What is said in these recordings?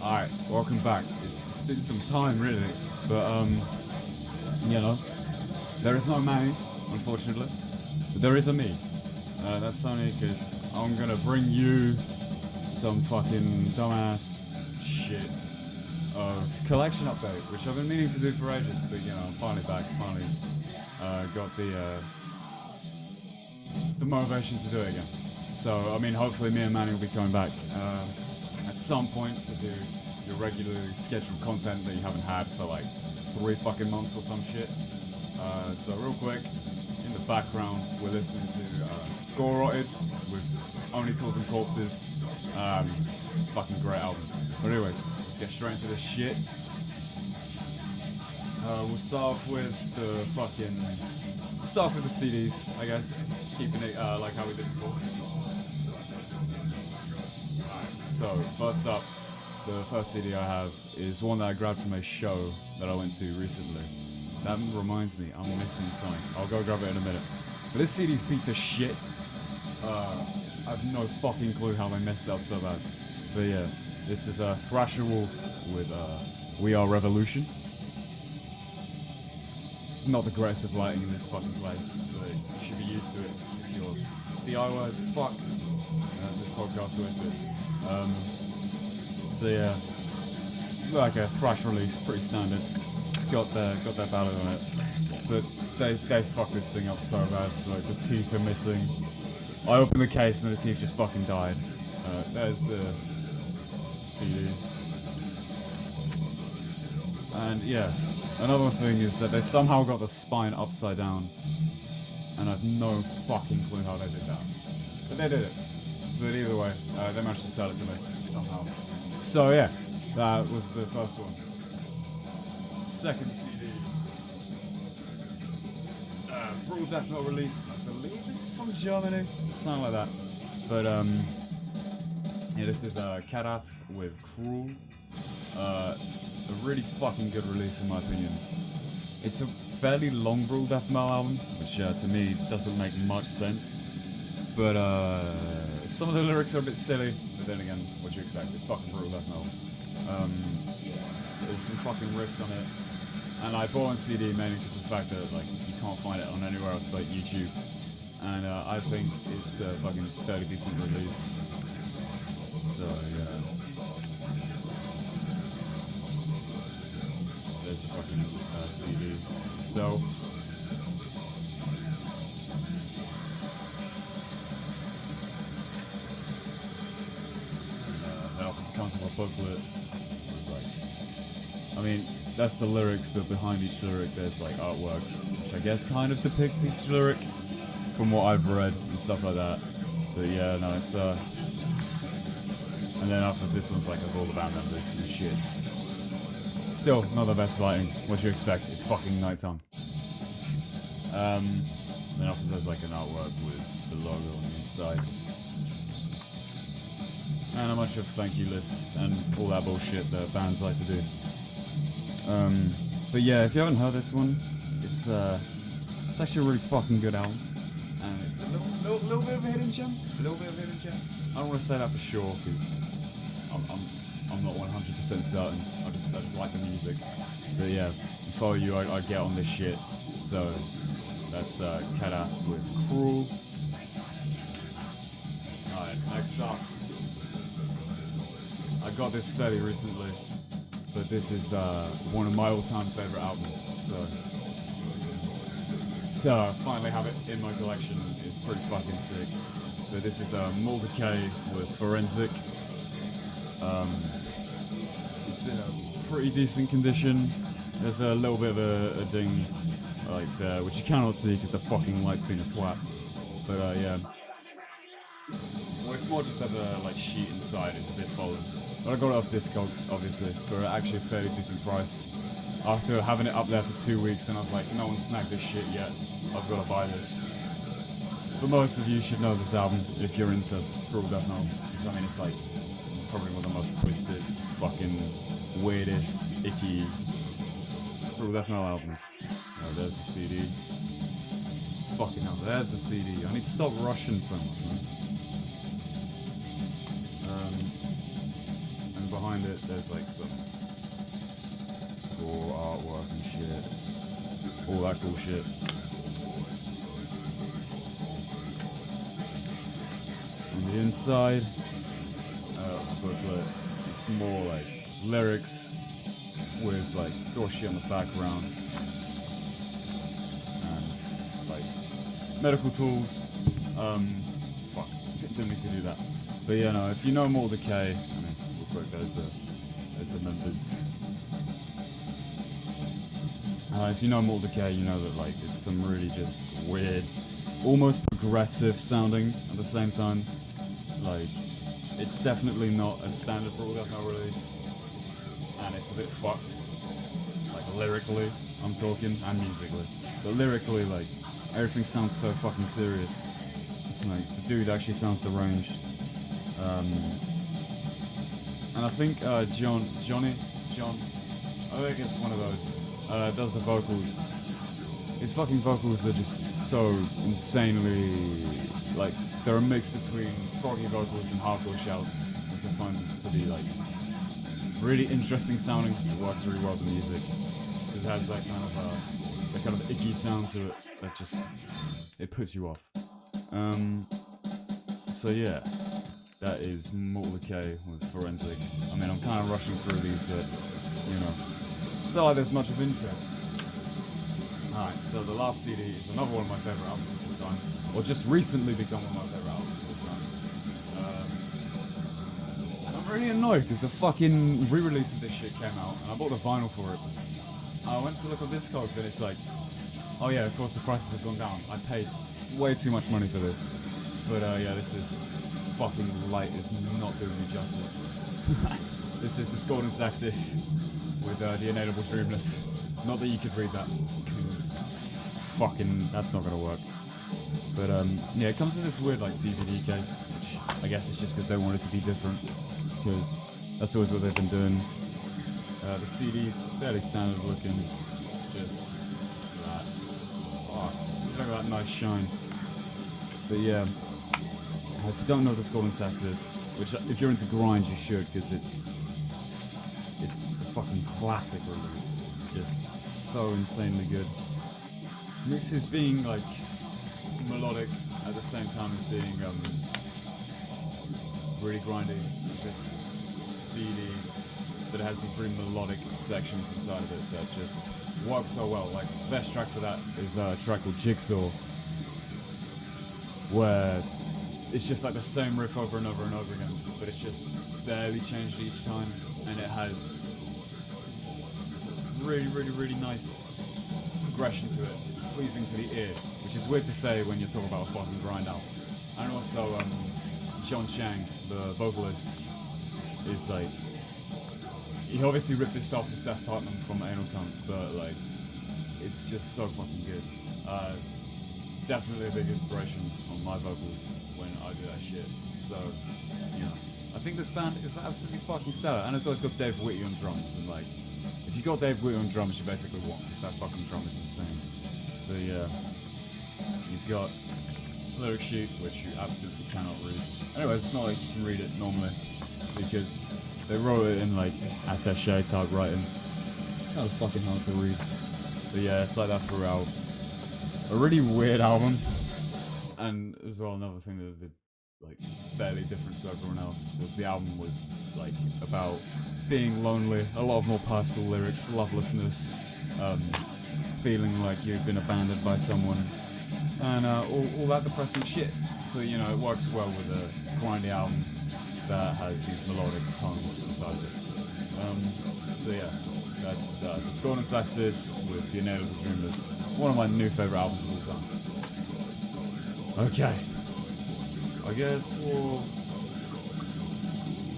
Alright, welcome back. It's been some time really, but you know, there is no Manny, unfortunately, but there is a me. That's only because I'm gonna bring you some fucking dumbass shit of collection update, which I've been meaning to do for ages, but you know, I'm finally back, finally got the motivation to do it again. So, I mean, hopefully me and Manny will be coming back at some point to do your regularly scheduled content that you haven't had for like 3 fucking months or some shit. So real quick, in the background, we're listening to Gore Rotted with Only Tools and Corpses. Fucking great album. But anyways, let's get straight into this shit. We'll start off with the fucking... We'll start off with the CDs, I guess. Keeping it like how we did before. Alright, so first up, the first CD I have is one that I grabbed from a show that I went to recently. That reminds me, I'm missing something. I'll go grab it in a minute. But this CD's beat to shit. I have no fucking clue how they messed it up so bad. But yeah, this is Thrasher Wolf with We Are Revolution. Not the greatest of lighting in this fucking place, but you should be used to it if you're DIY as fuck. As this podcast always been. So yeah, like a thrash release, pretty standard. It's got their ballad on it, but they fuck this thing up so bad. Like the teeth are missing. I opened the case and the teeth just fucking died. There's the CD. And yeah, another thing is that they somehow got the spine upside down, and I've no fucking clue how they did that. But they did it. But either way, they managed to sell it to me somehow. So yeah, that was the first one. Second CD. Brutal Death Metal release. I believe this is from Germany. Something like that. But yeah, this is Kadaf with Cruel. A really fucking good release in my opinion. It's a fairly long Brutal Death Metal album, which to me doesn't make much sense. But some of the lyrics are a bit silly, but then again, what do you expect? It's fucking Brutal Death Metal. There's some fucking riffs on it, and I bought on CD mainly because of the fact that like you can't find it on anywhere else but YouTube, and I think it's a fucking fairly decent release. So yeah, there's the fucking CD itself. Comes with a booklet. I mean, that's the lyrics, but behind each lyric there's like artwork, which I guess kind of depicts each lyric from what I've read and stuff like that. But yeah, no, it's and then after this one's like of all the band members and shit. Still, not the best lighting. What do you expect? It's fucking nighttime. Then after there's like an artwork with the logo on the inside. And a bunch of thank you lists and all that bullshit that bands like to do. But yeah, if you haven't heard this one, it's actually a really fucking good album, and it's a little bit of a hidden gem. A little bit of a hidden gem. I don't want to say that for sure because I'm not 100% certain. I just like the music. But yeah, if I were you, I'd get on this shit. So that's Kadaf with Cruel. Alright, next up. I got this fairly recently, but this is one of my all-time favorite albums, so to finally have it in my collection is pretty fucking sick. But this is Moldecay with Forensic. It's in a pretty decent condition. There's a little bit of a ding like there, which you cannot see because the fucking light's been a twat. But yeah. Well, it's more just that the like sheet inside is a bit fallen. But I got it off Discogs, obviously, for actually a fairly decent price. After having it up there for 2 weeks, and I was like, no one snagged this shit yet. I've got to buy this. But most of you should know this album if you're into Brutal Death Metal. Because I mean, it's like probably one of the most twisted, fucking weirdest, icky Brutal Death Metal albums. Oh, there's the CD. Fucking hell, there's the CD. I need to stop rushing so much, man. behind it, there's like some cool artwork and shit. All that cool shit. On the inside, booklet, it's more like lyrics with like gore shit on the background. And like medical tools. Fuck, didn't need to do that. But yeah, no, if you know Mortal Decay, I mean, real quick, there's the members. If you know Mortal Decay, you know that like it's some really just weird, almost progressive sounding at the same time. Like, it's definitely not a standard Brutal Death Metal release, and it's a bit fucked. Like lyrically, I'm talking, and musically. But lyrically, like everything sounds so fucking serious. Like the dude actually sounds deranged. And I think John, I think it's one of those, does the vocals. His fucking vocals are just so insanely, like, they're a mix between froggy vocals and hardcore shouts, which I find to be, like, really interesting sounding. It works really well with the music, because it has that kind of icky sound to it that just, it puts you off. So yeah. That is Mortal Decay with Forensic. I mean, I'm kind of rushing through these, but, you know, still like there's much of interest. Alright, so the last CD is another one of my favourite albums of all time, or just recently become one of my favourite albums of all time. And I'm really annoyed because the fucking re-release of this shit came out, and I bought the vinyl for it. I went to look at Discogs, and it's like, oh yeah, of course the prices have gone down. I paid way too much money for this. But yeah, this is... fucking light is not doing me justice. This is Discordance Axis with the Inedible Dreamless. Not that you could read that, because fucking that's not gonna work. But yeah, it comes in this weird like DVD case, which I guess is just because they wanted to be different, because that's always what they've been doing. The CD's fairly standard looking, just that. Oh, look at that nice shine. But yeah. If you don't know Discordance Axis, which if you're into grind you should, because it's a fucking classic release. It's just so insanely good. Mixes being like melodic at the same time as being really grindy, just speedy, but it has these really melodic sections inside of it that just work so well. Like the best track for that is a track called Jigsaw, where it's just like the same riff over and over and over again, but it's just barely changed each time, and it has really, really, really nice progression to it. It's pleasing to the ear, which is weird to say when you're talking about a fucking grind album. And also, John Chang, the vocalist, is like, he obviously ripped this stuff from Seth Putnam from Anal Cunt, but like, it's just so fucking good. Definitely a big inspiration on my vocals when I do that shit. So, you know, I think this band is absolutely fucking stellar, and it's always got Dave Whitty on drums, and like, if you got Dave Whitty on drums, you basically won, because that fucking drum is insane. But yeah, you've got lyric sheet, which you absolutely cannot read. Anyways, it's not like you can read it normally, because they wrote it in like attaché type writing. Kind of fucking hard to read. But yeah, it's like that throughout. A really weird album, and as well another thing that did like fairly different to everyone else was the album was like about being lonely, a lot of more personal lyrics, lovelessness, feeling like you've been abandoned by someone, and all that depressing shit. But you know, it works well with a grindy album that has these melodic tones inside of it. So yeah. That's Discordance Axis with The Inedible Dreamless, one of my new favourite albums of all time. Okay, I guess we'll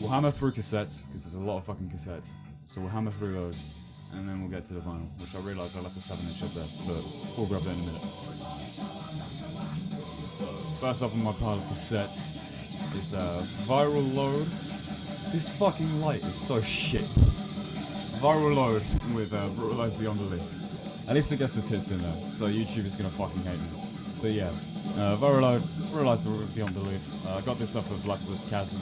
hammer through cassettes, because there's a lot of fucking cassettes, so we'll hammer through those, and then we'll get to the vinyl, which I realise I left the 7-inch up there, but we'll grab that in a minute. So, first up on my pile of cassettes is Viral Load. This fucking light is so shit. Viral Load with Brutalized Beyond Belief. At least it gets the tits in there, so YouTube is gonna fucking hate me. But yeah, Viral Load, Brutalized Beyond Belief. I got this off of Blackwood's Chasm.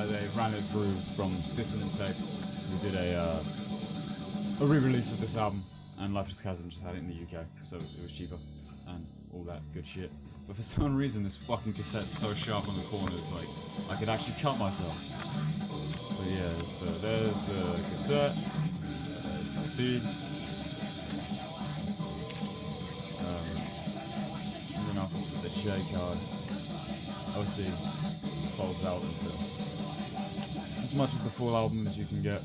they ran it through from Dissonant Text, who did a re-release of this album, and Lifeless Chasm just had it in the UK, so it was cheaper, and all that good shit. But for some reason, this fucking cassette's so sharp on the corners, like, I could actually cut myself. But yeah, so there's the cassette, there's the and then off with the J card. OC folds out into as much as the full album as you can get.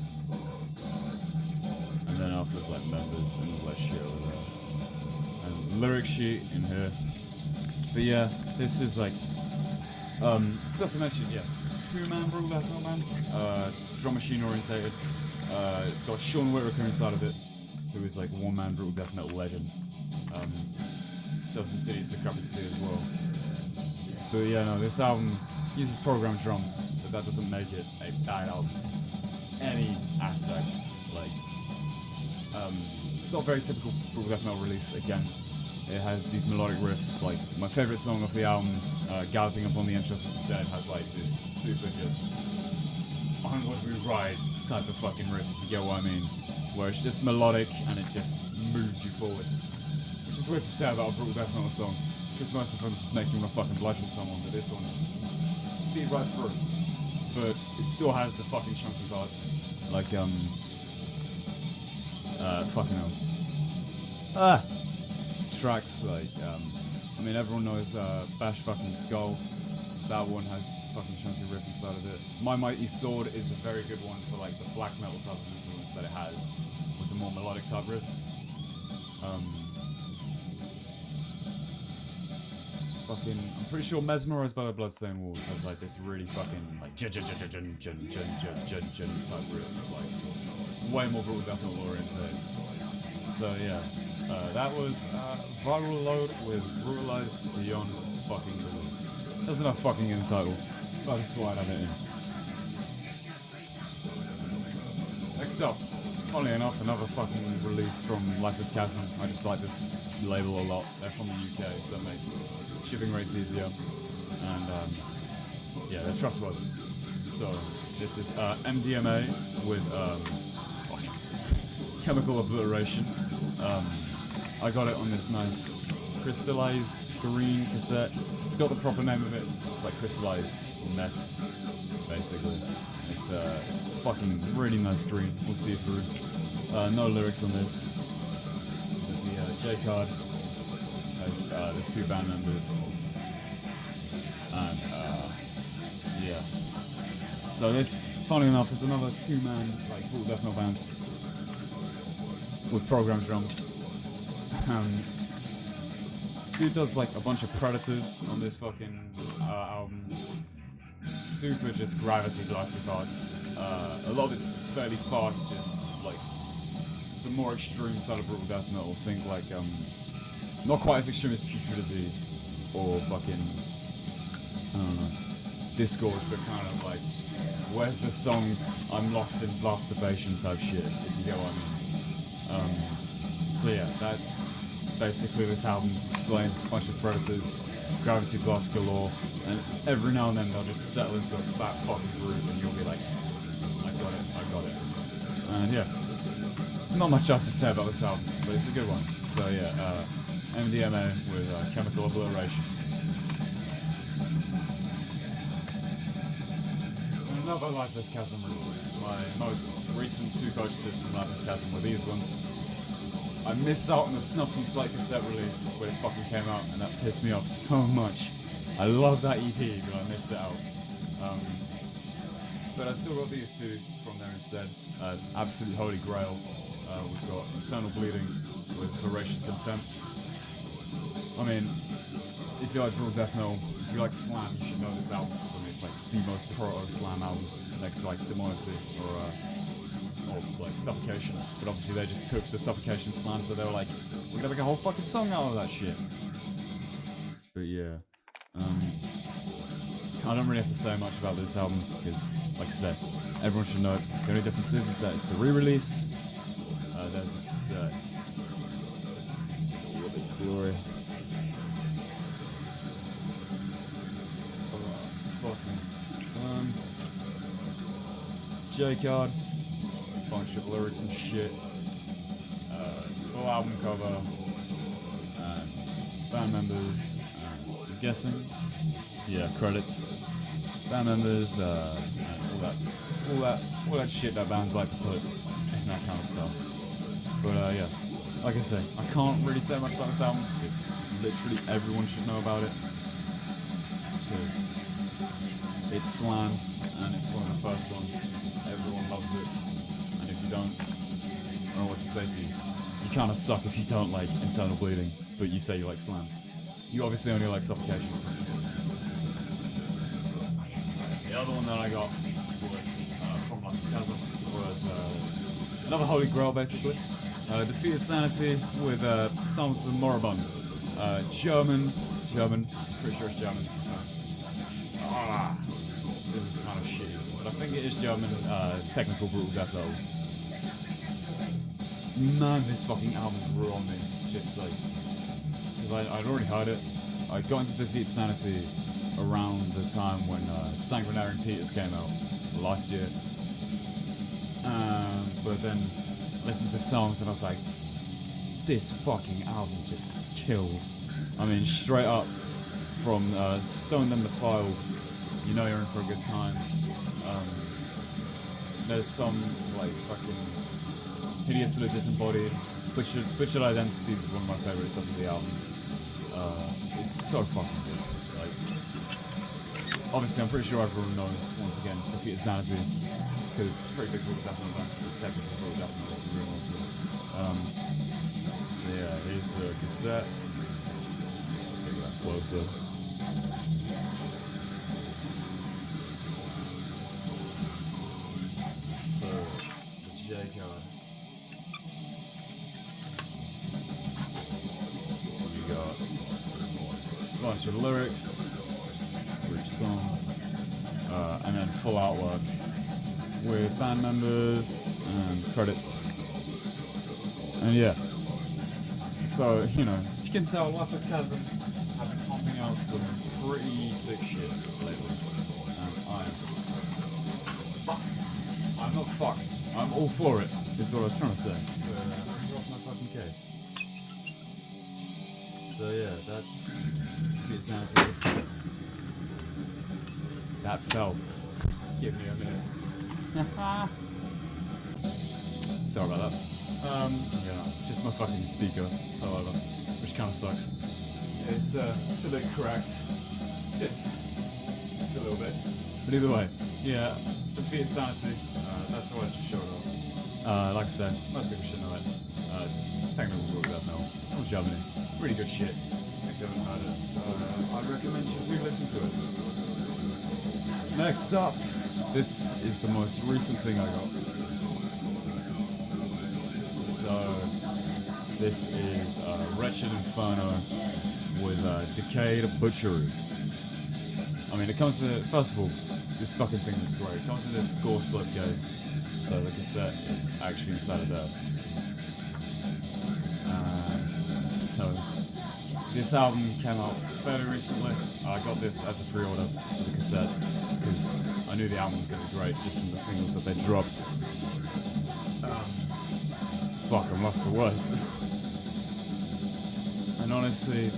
And then after there's like members and all that shit over there. And lyric sheet in here. But yeah, this is like forgot to mention, yeah, 2-man brutal death metal band. Drum machine orientated. Got Shaun inside of it, who is like a 1-man brutal death metal legend. Does Insidious Decrepitcy as well. But yeah, no, this album uses programmed drums, but that doesn't make it a bad album. Any aspect, like, it's not a very typical brutal death metal release. Again, it has these melodic riffs. Like my favorite song off the album, "Galloping Upon the Entrails of the Dead," has like this super just onward we ride type of fucking riff, if you get what I mean. Where it's just melodic and it just moves you forward. Which is weird to say about a brutal death metal song, because most of them just make you want to fucking bludgeon someone, but this one is speed right through. But it still has the fucking chunky parts, like fucking hell. Tracks like I mean everyone knows Bash Fucking Skull. That one has fucking chunky riff inside of it. My Mighty Sword is a very good one for like the black metal type of influence that it has, with the more melodic type riffs. I'm pretty sure Mesmerized by the Bloodstained Walls has like this really fucking like jun type riff, like way more brutal death metal oriented. So yeah, that was Viral Load with Brutalized Beyond Fucking Belief. There's enough fucking in the title, but I just thought I'd have it in. Next up, funnily enough, another fucking release from Lifeless Chasm. I just like this label a lot. They're from the UK, so that makes shipping rates easier, and yeah, they're trustworthy. So this is MDMA with Chemical Obliteration. I got it on this nice crystallized green cassette. Forgot the proper name of it. It's like crystallized meth, basically. It's fucking really nice green. We'll see through. No lyrics on this. The J card has the 2 band members, and yeah. So this, funny enough, is another 2-man like brutal death metal band with programmed drums. Dude does like a bunch of Predators on this fucking album. Super just gravity blasted parts. A lot of it's fairly fast, just like the more extreme side of brutal death metal. Think like not quite as extreme as Putridity or fucking, I don't know, Disgorge, but kind of like, where's the song I'm lost in masturbation type shit, if you get what I mean. So yeah, that's basically this album. Explained, a bunch of Predators, gravity blast galore, and every now and then they'll just settle into a fat fucking groove and you'll be like, I got it. And yeah, not much else to say about this album, but it's a good one. So yeah, MDMA with Chemical Obliteration. And another Lifeless Chasm release. My most recent 2 purchases from Lifeless Chasm were these ones. I missed out on the Snuffed on Sight cassette release when it fucking came out, and that pissed me off so much. I love that EP, but I missed it out. But I still got these 2 from there instead. Absolute Holy Grail. We've got Internal Bleeding with Voracious Contempt. I mean, if you like brutal death metal, if you like slam, you should know this album, because I mean, it's like the most proto-slam album next to like Demonacy or like Suffocation. But obviously they just took the Suffocation slams, so they were like, we're gonna make a whole fucking song out of that shit. But yeah, I don't really have to say much about this album, because like I said, everyone should know it. The only difference is that it's a re-release. There's the cassette. All of its glory. J card, bunch of lyrics and shit, full album cover, band members, I'm guessing, yeah, credits, band members, and all that shit that bands like to put in that kind of stuff. But yeah, like I say, I can't really say much about this album because literally everyone should know about it because it slams and it's one of the first ones. Everyone loves it, and if you don't, I don't know what to say to you. You kind of suck if you don't like Internal Bleeding, but you say you like slam. You obviously only like Suffocation. The other one that I got was from London Chasm was another Holy Grail, basically. Defeated Sanity with Songs of Moribund. German, pretty sure it's German. This is kind of shitty, but I think it is German, technical brutal death metal. Man, this fucking album grew on me, just like, because I'd already heard it. I got into Defeated Sanity around the time when Sanguinary Peters came out last year. But then listened to songs and I was like, this fucking album just kills. I mean, straight up from Stone Them Defiled, you know you're in for a good time. There's some like fucking Hideously Disembodied. Butchered Identity is one of my favorites of the album. It's so fucking good. Like, obviously, I'm pretty sure everyone knows, once again, Defeated Sanity, because pretty big brutal death metal, technical brutal death metal, real well too. So yeah, here's the cassette. Get that closer. For the J card. We got a bunch of lyrics, each song, and then full artwork with band members and credits. And yeah, so, you know, if you can tell, Lifeless Chasm have been pumping out some pretty sick shit lately. I'm not fucked. I'm all for it, is what I was trying to say. But I'm off my fucking case. So yeah, that's Defeated Sanity. That felt. Give me a minute. Sorry about that. Yeah, just my fucking speaker fell over, which kind of sucks. It's a bit cracked, just a little bit. But either way, yeah, Defeated Sanity. That's what I just showed off. Like I said, most people should know it. Technical brutal death metal from Germany. Really good shit. If you haven't heard it, I'd recommend you listen to it. Next up, this is the most recent thing I got. So, this is Wretched Inferno with Decayed Butchery. I mean, it comes to, first of all, this fucking thing is great. It comes in this gore slip case, so the cassette is actually inside of there. So, this album came out fairly recently. I got this as a pre-order for the cassettes because I knew the album was going to be great just from the singles that they dropped. Fuck, I'm lost for words. And honestly,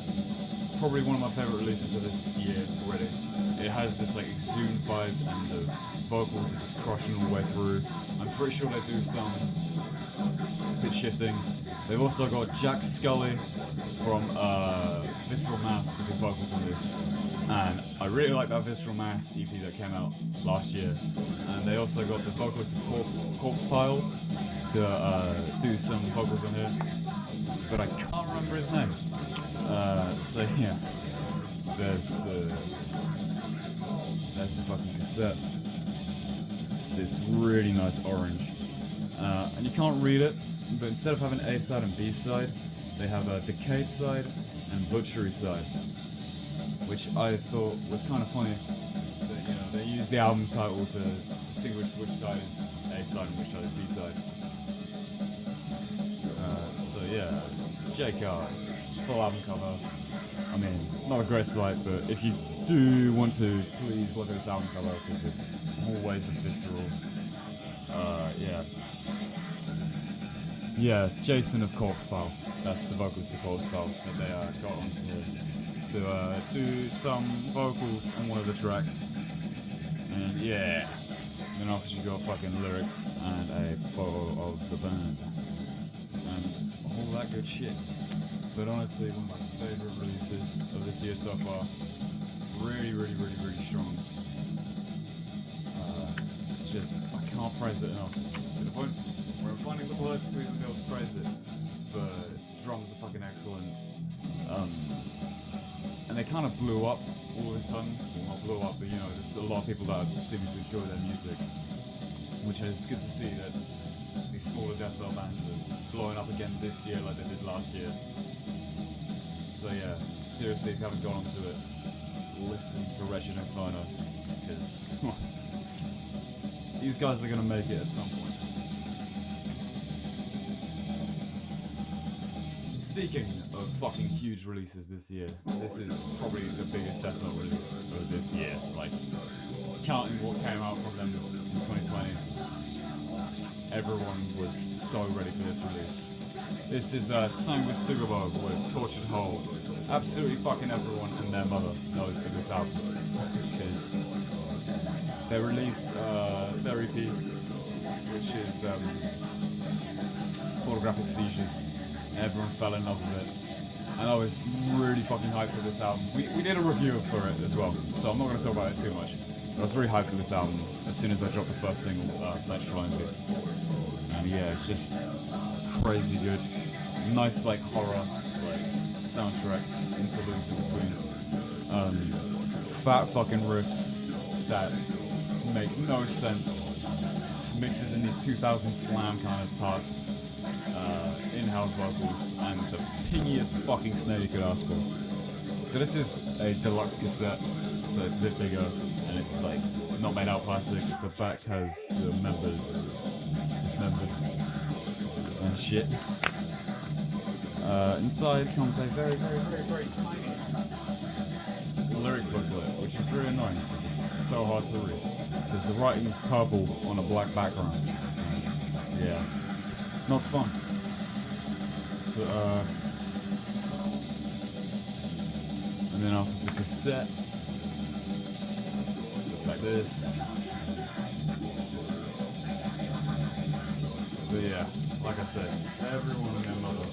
probably one of my favourite releases of this year already. It has this like exhumed vibe and the vocals are just crushing all the way through. I'm pretty sure they do some pitch shifting. They've also got Jack Scully from Visceral Mass to do vocals on this. And I really like that Visceral Mass EP that came out last year. And they also got the vocalist of Corpse Pile to do some vocals on here, but I can't remember his name. So yeah, there's the fucking cassette. It's this really nice orange, and you can't read it, but instead of having A side and B side, they have a Decayed side and Butchery side, which I thought was kind of funny. That, you know, they use the album title to distinguish which side is A side and which side is B side. So yeah, J card, full album cover. I mean, not a great sight, but if you do want to, please look at this album cover because it's always a visceral, Yeah, Jason of Corpse Pal. That's the vocals for Corpse Pal that they got on to do some vocals on one of the tracks. And yeah, then after you got fucking lyrics and a photo of the band and all that good shit. But honestly, one of my favourite releases of this year so far. Really strong. I can't praise it enough. To the point where I'm finding the words to even be able to praise it. But drums are fucking excellent. And they kind of blew up all of a sudden. Well, not blew up, but you know, there's a lot of people that seem to enjoy their music. Which is good to see that these smaller death metal bands are blowing up again this year like they did last year. So yeah, seriously, if you haven't got onto it, listen to Wretched Inferno, because these guys are going to make it at some point. Speaking of fucking huge releases this year, this is probably the biggest death metal release of this year. Like, counting what came out from them in 2020, everyone was so ready for this release. This is Sang with Sugabo with Tortured Whole. Absolutely fucking everyone and their mother knows of this album, because they released their EP, which is Photographic Seizures. Everyone fell in love with it, and I was really fucking hyped for this album. We did a review for it as well, so I'm not going to talk about it too much. But I was really hyped for this album as soon as I dropped the first single, Let's Try and Be. And yeah, it's just crazy good. Nice like horror like soundtrack interludes in between. Fat fucking riffs that make no sense. Mixes in these 2000 slam kind of parts. In-house vocals and the pingiest fucking snare you could ask for. So this is a deluxe cassette, so it's a bit bigger and it's like not made out of plastic. The back has the members dismembered and shit. Inside comes a very tiny lyric booklet, which is really annoying because it's so hard to read because the writing is purple on a black background. Yeah, not fun. But, and then off is the cassette. Looks like this. But yeah, like I said, everyone and their mother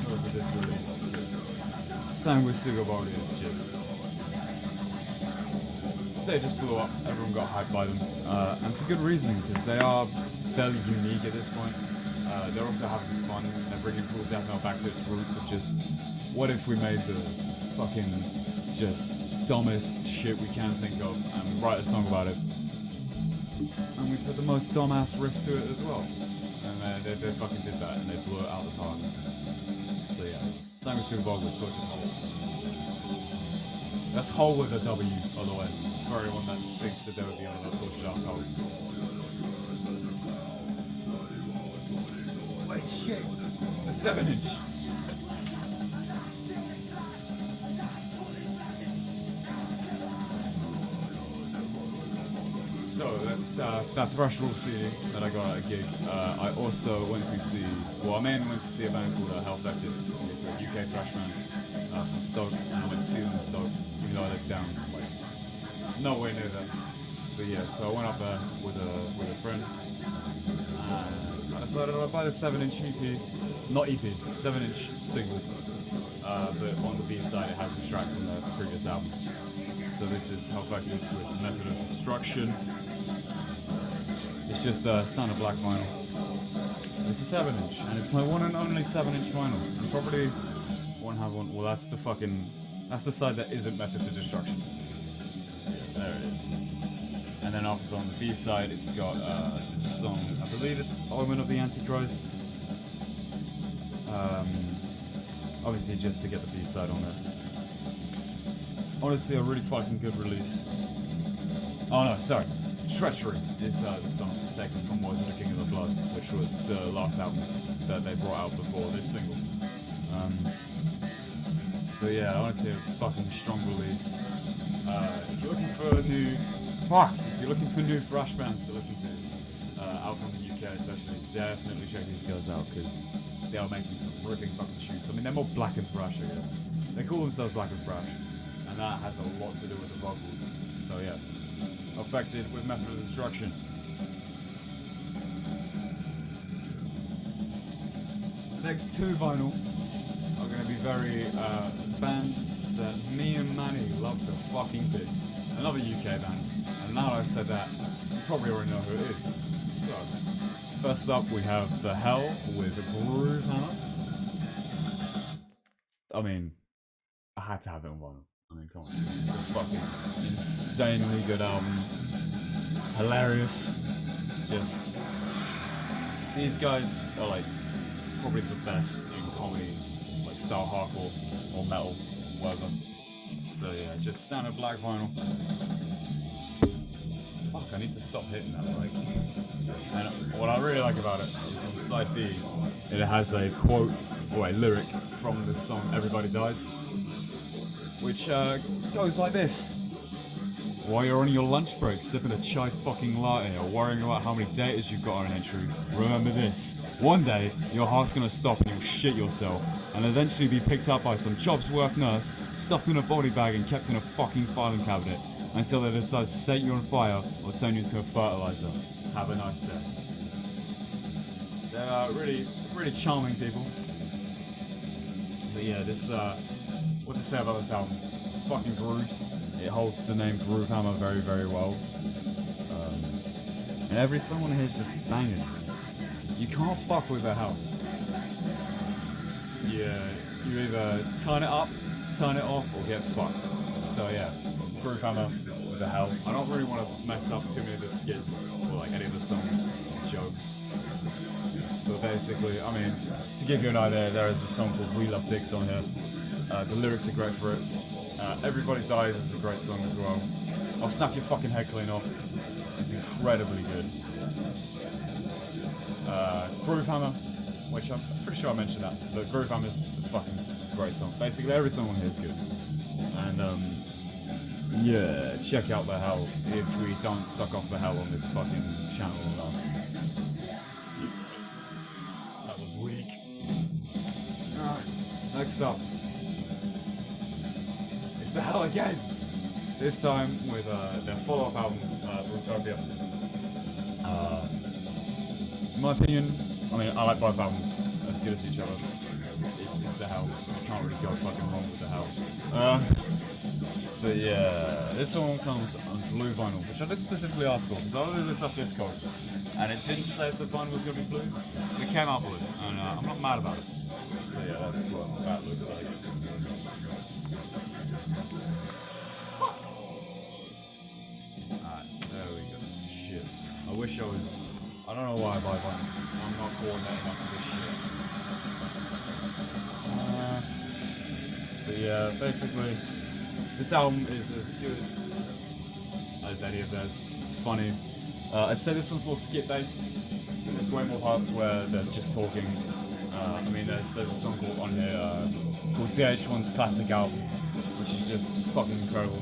knows of this release. Just Sang with Sugabody is just... They just blew up. Everyone got hyped by them. And for good reason, because they are fairly unique at this point. They're also having fun. They're bringing cool death metal back to its roots of just, what if we made the fucking just dumbest shit we can think of and write a song about it, and we put the most dumbass riffs to it as well. And they fucking did that and they blew it out of the park. So yeah, Sang with Super Bowl with Tortured Whole. That's Whole with a W, by the way, for everyone that thinks that they would be on about tortured assholes. Wait, shit. A 7-inch. So that's that thrash rock CD that I got at a gig. I also went to see, well, I mainly went to see a band called Hellfected. It's a UK thrash band from Stoke, and I went to see them in Stoke, even though I lived down like nowhere near them. But yeah, so I went up there with a friend. I decided I'd buy the 7-inch EP, not EP, 7-inch single, but on the B-side it has a track from the previous album. So this is Hellfected with Method of Destruction. It's just a standard black vinyl. It's a 7-inch, and it's my one and only 7-inch vinyl. And probably won't have one, well that's the side that isn't Method to Destruction. Yeah, there it is. And then after on the B-side, it's got a song, I believe it's Omen of the Antichrist. Obviously just to get the B-side on there. Honestly, a really fucking good release. Oh no, sorry. Treachery is the song taken from Wars of the King of the Blood, which was the last album that they brought out before this single. But yeah, honestly, a fucking strong release. If you're looking for new thrash bands to listen to, out from the UK especially, definitely check these guys out because they are making some ripping fucking tunes. I mean, they're more black and thrash, I guess. They call themselves black and thrash, and that has a lot to do with the vocals. So yeah, affected with Method of Destruction. The next two vinyl are going to be very band that me and Manny love to fucking bits. Another UK band, and now that I've said that, you probably already know who it is. So, first up we have The Hell with Groove Hammer. I mean, I had to have it on vinyl. I mean, come on. It's a fucking insanely good album. Hilarious. Just, these guys are like probably the best in comedy, like style hardcore or metal, whatever. So yeah, just standard black vinyl. Fuck, I need to stop hitting that like. And what I really like about it is on side B, it has a quote or a lyric from the song Everybody Dies, which goes like this. While you're on your lunch break sipping a chai fucking latte or worrying about how many daters you've got on an entry, remember this. One day, your heart's gonna stop and you'll shit yourself, and eventually be picked up by some Chopsworth nurse, stuffed in a body bag and kept in a fucking filing cabinet, until they decide to set you on fire or turn you into a fertilizer. Have a nice day. They're really charming people. But yeah, this, what to say about this album? Fucking grooves. It holds the name Groove Hammer very, very well. And every song on here is just banging. You can't fuck with The Hell. Yeah, you either turn it up, turn it off, or get fucked. So yeah, Groove Hammer with The Hell. I don't really want to mess up too many of the skits or like any of the songs, jokes. But basically, I mean, to give you an idea, there is a song called We Love Dicks on here. The lyrics are great for it. Everybody Dies is a great song as well. I'll snap your fucking head clean off. It's incredibly good. Groove Hammer, which I'm pretty sure I mentioned that, but Groove Hammer is a fucking great song. Basically, every song on here is good. And yeah, check out The Hell if we don't suck off The Hell on this fucking channel enough. That was weak. Alright, next up. The Hell again! This time with their follow-up album, Utopia. In my opinion, I mean, I like both albums as good as each other. It's The Hell. You can't really go fucking wrong with The Hell. But yeah, this one comes on blue vinyl, which I didn't specifically ask for, because I looked this up Discogs, and it didn't say if the vinyl was going to be blue. It came out blue, and I'm not mad about it. So yeah, that's what that looks like. I wish I was. I don't know why I buy vinyl. I'm not coordinating up with this shit. But yeah, basically, this album is as good as any of theirs. It's funny. I'd say this one's more skit based. There's way more parts where there's just talking. I mean, there's a song on here called DH1's Classic Album, which is just fucking incredible.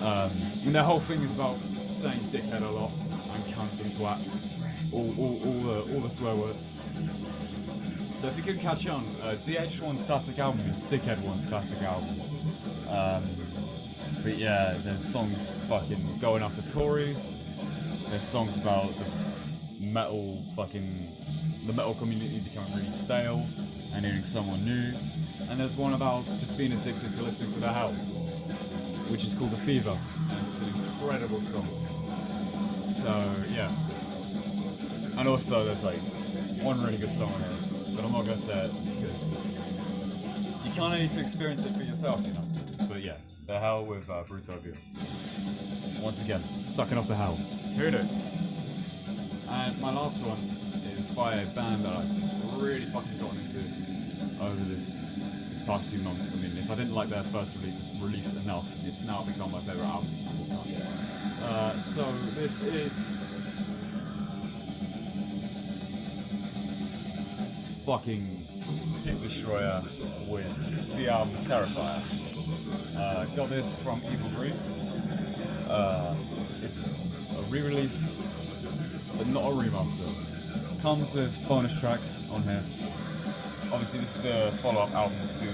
And their whole thing is about saying dickhead a lot. And cunt and twat, all the swear words. So if you could catch on, DH1's classic album is Dickhead1's classic album. But yeah, there's songs fucking going after Tories. There's songs about the metal community becoming really stale and needing someone new. And there's one about just being addicted to listening to The Hell, which is called The Fever, and it's an incredible song. So yeah, and also there's like one really good song on here, but I'm not gonna say it because you kind of need to experience it for yourself, you know. But yeah, The Hell with Brutopia. Once again, sucking off The Hell. Here it is. And my last one is by a band that I've really fucking gotten into over this past few months. I mean, if I didn't like their first release enough, it's now become my favorite album of all time. So this is fucking Pit Destroyer with the album Terrifier. Got this from Evil Green. It's a re-release but not a remaster. Comes with bonus tracks on here. Obviously, this is the follow-up album to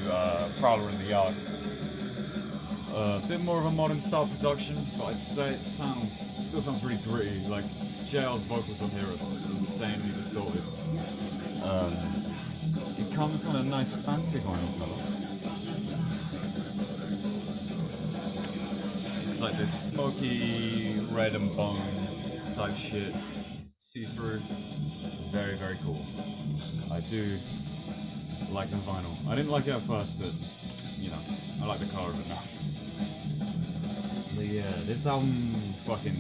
Prowler in the Yard. A bit more of a modern style production, but I'd say it still sounds really gritty. Like JL's vocals on here are insanely distorted. It comes on a nice fancy vinyl cover. It's like this smoky red and bone type shit, see-through. Very, very cool. I do like the vinyl. I didn't like it at first, but you know, I like the color of it now. But yeah, this album fucking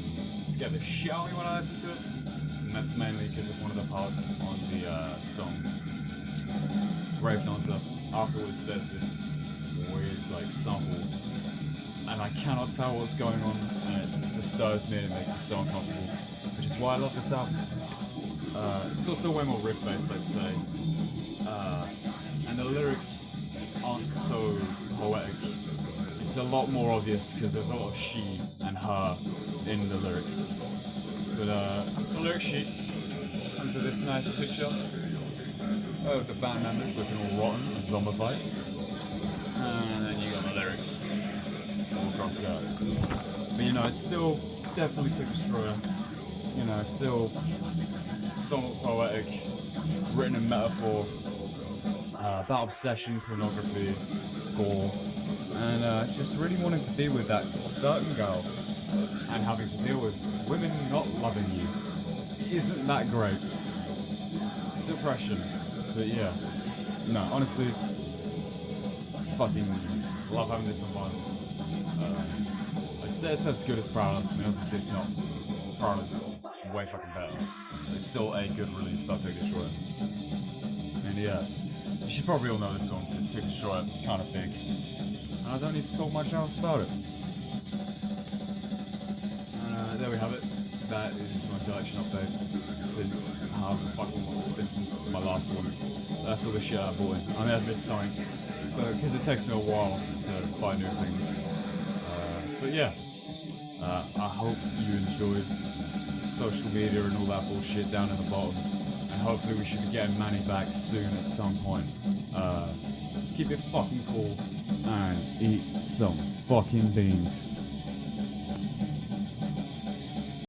scared the shit out of me when I listened to it, and that's mainly because of one of the parts on the song Grave Dancer. Afterwards, there's this weird like sample, and I cannot tell what's going on, and it disturbs me and it makes me so uncomfortable, which is why I love this album. It's also way more riff-based, I'd say, and the lyrics aren't so poetic. It's a lot more obvious because there's a lot of she and her in the lyrics. But the lyric sheet comes with this nice picture of the band members looking all rotten and zombified. And then you got the lyrics all crossed out. But you know, it's still definitely Click Destroyer. You know, still somewhat poetic, written in metaphor, about obsession, pornography, gore, and just really wanting to be with that certain girl and having to deal with women not loving you. Isn't that great? Depression. But yeah. No, honestly, fucking love having this on vinyl. I'd say it's as good as Prowler. I mean, obviously it's not. Prowler's way fucking better. It's still a good release by Click Destroyer. And yeah, you should probably all know this song because Click Destroyer is kind of big. And I don't need to talk much else about it. And there we have it. That is my collection update since however fucking long it's been since my last one. That's all the shit I bought in. I may have missed something, because it takes me a while to buy new things. But yeah, I hope you enjoyed social media and all that bullshit down in the bottom. And hopefully we should be getting Manny back soon at some point. Keep it fucking cool and eat some fucking beans.